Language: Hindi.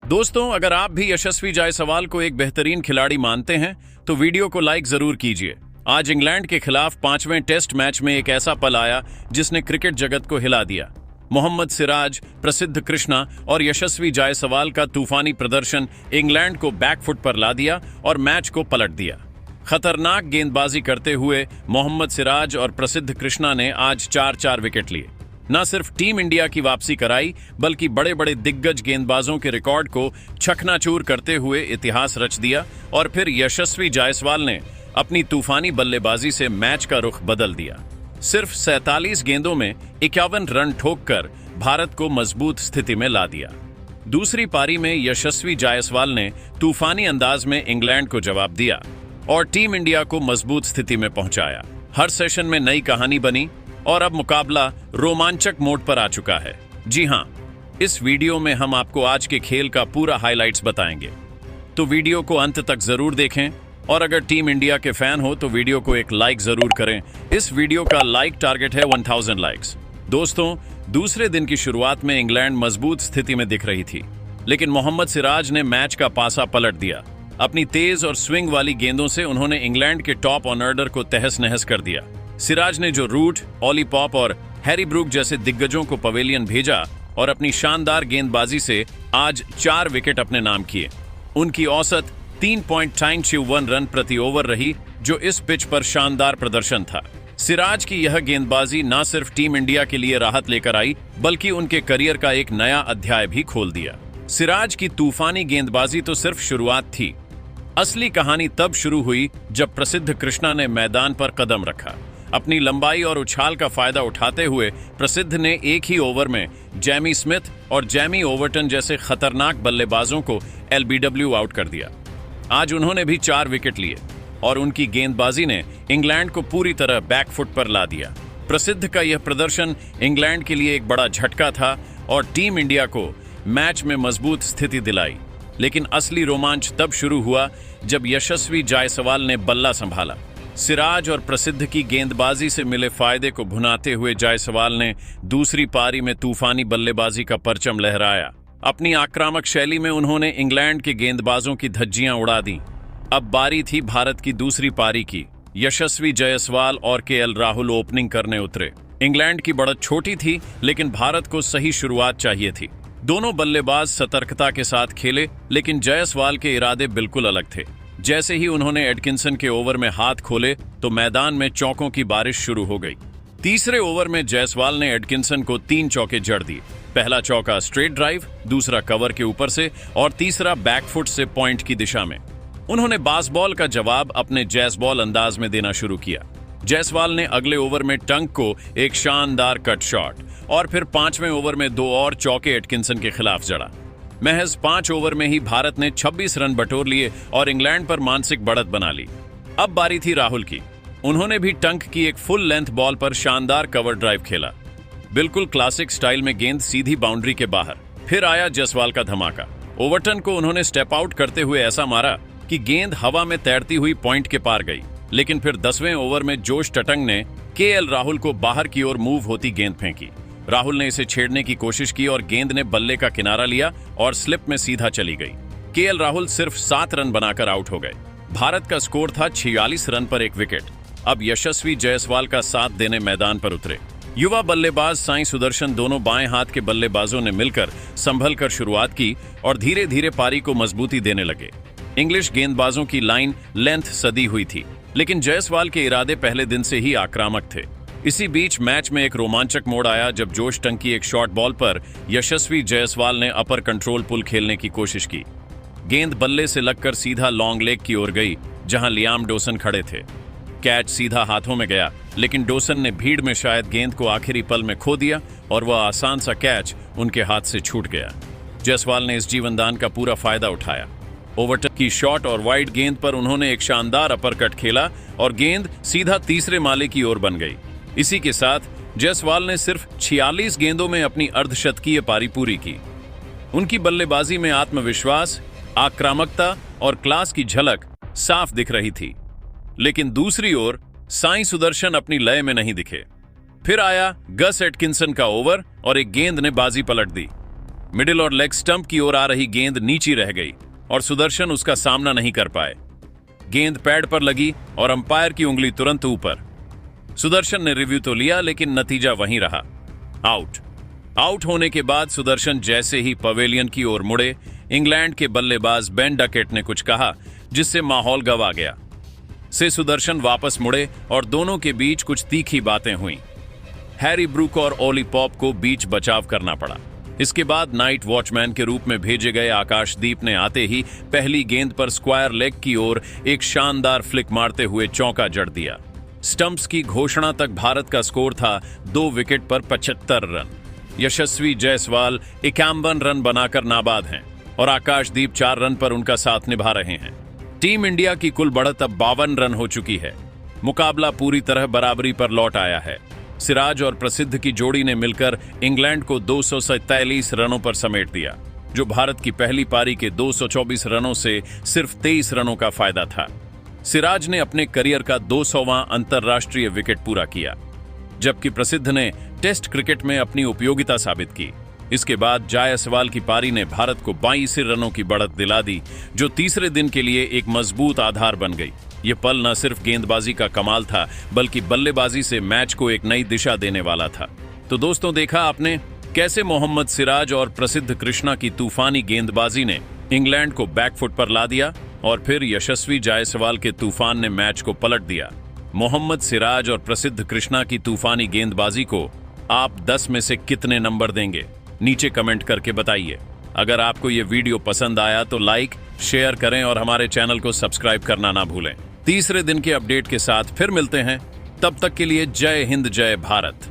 दोस्तों, अगर आप भी यशस्वी जायसवाल को एक बेहतरीन खिलाड़ी मानते हैं तो वीडियो को लाइक जरूर कीजिए। आज इंग्लैंड के खिलाफ 5वें टेस्ट मैच में एक ऐसा पल आया जिसने क्रिकेट जगत को हिला दिया। मोहम्मद सिराज, प्रसिद्ध कृष्णा और यशस्वी जायसवाल का तूफानी प्रदर्शन इंग्लैंड को बैकफुट पर ला दिया और मैच को पलट दिया। खतरनाक गेंदबाजी करते हुए मोहम्मद सिराज और प्रसिद्ध कृष्णा ने आज 4-4 विकेट लिए। न सिर्फ टीम इंडिया की वापसी कराई, बल्कि बड़े बड़े दिग्गज गेंदबाजों के रिकॉर्ड को चकनाचूर करते हुए इतिहास रच दिया। और फिर यशस्वी जायसवाल ने अपनी तूफानी बल्लेबाजी से मैच का रुख बदल दिया। सिर्फ 47 गेंदों में 51 रन ठोककर भारत को मजबूत स्थिति में ला दिया। दूसरी पारी में यशस्वी जायसवाल ने तूफानी अंदाज में इंग्लैंड को जवाब दिया और टीम इंडिया को मजबूत स्थिति में पहुंचाया। हर सेशन में नई कहानी बनी और अब मुकाबला रोमांचक मोड पर आ चुका है। जी हां, इस वीडियो में हम आपको आज के खेल का पूरा हाइलाइट्स बताएंगे, तो वीडियो को अंत तक जरूर देखें। और अगर टीम इंडिया के फैन हो तो वीडियो को एक लाइक जरूर करें। इस वीडियो का लाइक टारगेट है 1000 लाइक्स। दोस्तों, दूसरे दिन की शुरुआत में इंग्लैंड मजबूत स्थिति में दिख रही थी, लेकिन मोहम्मद सिराज ने मैच का पासा पलट दिया। अपनी तेज और स्विंग वाली गेंदों से उन्होंने इंग्लैंड के टॉप ऑर्डर को तहस नहस कर दिया। सिराज ने जो रूट, ऑली पॉप और हैरी ब्रूक जैसे दिग्गजों को पवेलियन भेजा और अपनी शानदार गेंदबाजी से आज 4 विकेट अपने नाम किए। उनकी औसत 3.961 रन प्रति ओवर रही, जो इस पिच पर शानदार प्रदर्शन था। सिराज की यह गेंदबाजी न सिर्फ टीम इंडिया के लिए राहत लेकर आई, बल्कि उनके करियर का एक नया अध्याय भी खोल दिया। सिराज की तूफानी गेंदबाजी तो सिर्फ शुरुआत थी। असली कहानी तब शुरू हुई जब प्रसिद्ध कृष्णा ने मैदान पर कदम रखा। अपनी लंबाई और उछाल का फायदा उठाते हुए प्रसिद्ध ने एक ही ओवर में जैमी स्मिथ और जैमी ओवर्टन जैसे खतरनाक बल्लेबाजों को LBW आउट कर दिया। आज उन्होंने भी 4 विकेट लिए और उनकी गेंदबाजी ने इंग्लैंड को पूरी तरह बैकफुट पर ला दिया। प्रसिद्ध का यह प्रदर्शन इंग्लैंड के लिए एक बड़ा झटका था और टीम इंडिया को मैच में मजबूत स्थिति दिलाई। लेकिन असली रोमांच तब शुरू हुआ जब यशस्वी जायसवाल ने बल्ला संभाला। सिराज और प्रसिद्ध की गेंदबाजी से मिले फायदे को भुनाते हुए जायसवाल ने दूसरी पारी में तूफानी बल्लेबाजी का परचम लहराया। अपनी आक्रामक शैली में उन्होंने इंग्लैंड के गेंदबाजों की धज्जियां उड़ा दी। अब बारी थी भारत की दूसरी पारी की। यशस्वी जायसवाल और KL राहुल ओपनिंग करने उतरे। इंग्लैंड की बढ़त छोटी थी, लेकिन भारत को सही शुरुआत चाहिए थी। दोनों बल्लेबाज सतर्कता के साथ खेले, लेकिन जायसवाल के इरादे बिल्कुल अलग थे। जैसे ही उन्होंने एडकिंसन के ओवर में हाथ खोले तो मैदान में चौकों की बारिश शुरू हो गई। तीसरे ओवर में जायसवाल ने एडकिंसन को 3 चौके जड़ दिए। पहला चौका स्ट्रेट ड्राइव, दूसरा कवर के ऊपर से और तीसरा बैकफुट से पॉइंट की दिशा में। उन्होंने बासबॉल का जवाब अपने जैसबॉल अंदाज में देना शुरू किया। जायसवाल ने अगले ओवर में टंक को एक शानदार कट शॉट और फिर 5वें ओवर में 2 और चौके एडकिंसन के खिलाफ जड़ा। महज 5 ओवर में ही भारत ने 26 रन बटोर लिए और इंग्लैंड पर मानसिक बढ़त बना ली। अब बारी थी राहुल की। उन्होंने भी टंक की एक फुल लेंथ बॉल पर शानदार कवर ड्राइव खेला। बिल्कुल क्लासिक स्टाइल में गेंद सीधी बाउंड्री के बाहर। फिर आया जायसवाल का धमाका। ओवर्टन को उन्होंने स्टेप आउट करते हुए ऐसा मारा कि गेंद हवा में तैरती हुई पॉइंट के पार गई। लेकिन फिर 10वें ओवर में जोश टटंग ने KL राहुल को बाहर की ओर मूव होती गेंद फेंकी। राहुल ने इसे छेड़ने की कोशिश की और गेंद ने बल्ले का किनारा लिया और स्लिप में सीधा चली गई। KL राहुल सिर्फ 7 रन बनाकर आउट हो गए। भारत का स्कोर था 46 रन पर 1 विकेट। अब यशस्वी जायसवाल का साथ देने मैदान पर उतरे। युवा बल्लेबाज साई सुदर्शन दोनों बाएं हाथ के बल्लेबाजों ने मिलकर संभल कर शुरुआत की और धीरे धीरे पारी को मजबूती देने लगे। इंग्लिश गेंदबाजों की लाइन लेंथ सदी हुई थी, लेकिन जायसवाल के इरादे पहले दिन से ही आक्रामक थे। इसी बीच मैच में एक रोमांचक मोड़ आया जब जोश टंग की एक शॉर्ट बॉल पर यशस्वी जायसवाल ने अपर कंट्रोल पुल खेलने की कोशिश की। गेंद बल्ले से लगकर सीधा लॉन्ग लेग की ओर गई, जहां लियाम डोसन खड़े थे। कैच सीधा हाथों में गया, लेकिन डोसन ने भीड़ में शायद गेंद को आखिरी पल में खो दिया और वह आसान सा कैच उनके हाथ से छूट गया। जायसवाल ने इस जीवनदान का पूरा फायदा उठाया। ओवर्टन की शॉट और वाइड गेंद पर उन्होंने एक शानदार अपरकट खेला और गेंद सीधा तीसरे माले की ओर बन गई। इसी के साथ जायसवाल ने सिर्फ 46 गेंदों में अपनी अर्धशतकीय पारी पूरी की। उनकी बल्लेबाजी में आत्मविश्वास, आक्रामकता और क्लास की झलक साफ दिख रही थी। लेकिन दूसरी ओर साई सुदर्शन अपनी लय में नहीं दिखे। फिर आया गस एटकिंसन का ओवर और एक गेंद ने बाजी पलट दी। मिडिल और लेग स्टंप की ओर आ रही गेंद नीची रह गई और सुदर्शन उसका सामना नहीं कर पाए। गेंद पैड पर लगी और अंपायर की उंगली तुरंत ऊपर। सुदर्शन ने रिव्यू तो लिया, लेकिन नतीजा वहीं रहा, आउट। आउट होने के बाद सुदर्शन जैसे ही पवेलियन की ओर मुड़े, इंग्लैंड के बल्लेबाज बेन डकेट ने कुछ कहा जिससे माहौल गंवा गया। सुदर्शन वापस मुड़े और दोनों के बीच कुछ तीखी बातें हुईं। हैरी ब्रूक और ओली पॉप को बीच बचाव करना पड़ा। इसके बाद नाइट वॉचमैन के रूप में भेजे गए आकाशदीप ने आते ही पहली गेंद पर स्क्वायर लेग की ओर एक शानदार फ्लिक मारते हुए चौका जड़ दिया। स्टंप्स की घोषणा तक भारत का स्कोर था 2 विकेट पर 75 रन। यशस्वी जायसवाल 51 रन बनाकर नाबाद हैं और आकाशदीप 4 रन पर उनका साथ निभा रहे हैं। टीम इंडिया की कुल बढ़त अब 52 रन हो चुकी है। मुकाबला पूरी तरह बराबरी पर लौट आया है। सिराज और प्रसिद्ध की जोड़ी ने मिलकर इंग्लैंड को 243 रनों पर समेट दिया, जो भारत की पहली पारी के 224 रनों से सिर्फ 23 रनों का फायदा था। सिराज ने अपने करियर का 200वां अंतर्राष्ट्रीय विकेट पूरा किया, जबकि प्रसिद्ध ने टेस्ट क्रिकेट में अपनी उपयोगिता साबित की। इसके बाद जायसवाल की पारी ने भारत को 22 रनों की बढ़त दिला दी, जो तीसरे दिन के लिए एक मजबूत आधार बन गई। ये पल न सिर्फ गेंदबाजी का कमाल था, बल्कि बल्लेबाजी से मैच को एक नई दिशा देने वाला था। तो दोस्तों, देखा आपने कैसे मोहम्मद सिराज और प्रसिद्ध कृष्णा की तूफानी गेंदबाजी ने इंग्लैंड को बैकफुट पर ला दिया और फिर यशस्वी जायसवाल के तूफान ने मैच को पलट दिया। मोहम्मद सिराज और प्रसिद्ध कृष्णा की तूफानी गेंदबाजी को आप 10 में से कितने नंबर देंगे? नीचे कमेंट करके बताइए। अगर आपको ये वीडियो पसंद आया तो लाइक, शेयर करें और हमारे चैनल को सब्सक्राइब करना ना भूलें। तीसरे दिन के अपडेट के साथ फिर मिलते हैं। तब तक के लिए जय हिंद, जय भारत।